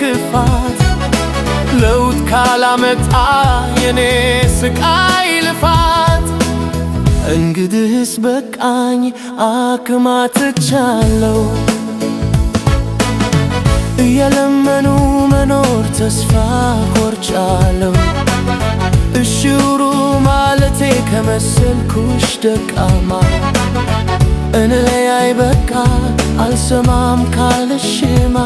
ክፋት ለውጥ ካላመጣ የኔ ስቃይ ልፋት እንግዲህስ በቃኝ አክማትቻለሁ እየለመኑ መኖር ተስፋ ቆርጫለሁ እሽሩ ማለቴ ከመሰልኩሽ ደካማ እንለያይ በቃ አልሰማም ካልሽማ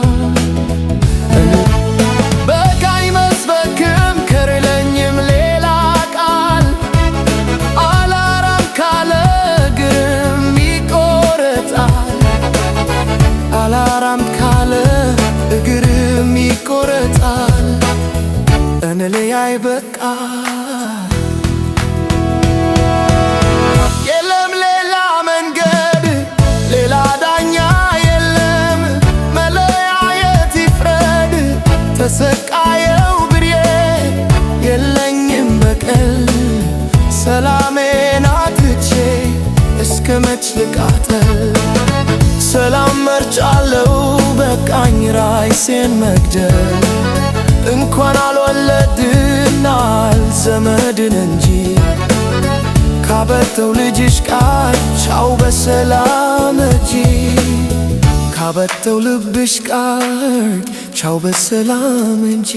በቃኝ መስበክም ከረለኝም ሌላ ቃል አላራም ካለ እግርም ይቆረጣል አላራም ካለ እግርም ይቆረጣል እንለያይ በቃ የለም ሌላ መንገድ ሌላ ዳኛ የለም መለያየት ይፍረድ ተሰቃየው ብሬ የለኝም በቀል ሰላሜን አጥቼ እስከ መች ልቃጠል ሰላም መርጫለው በቃኝ ራሴን መግደል እንኳን አልወለድና አልዘመድን እንጂ ካበተው ልጅሽ ቃል ቻው በሰላም እጂ ካበተው ልብሽ ቃል ቻው በሰላም እንጂ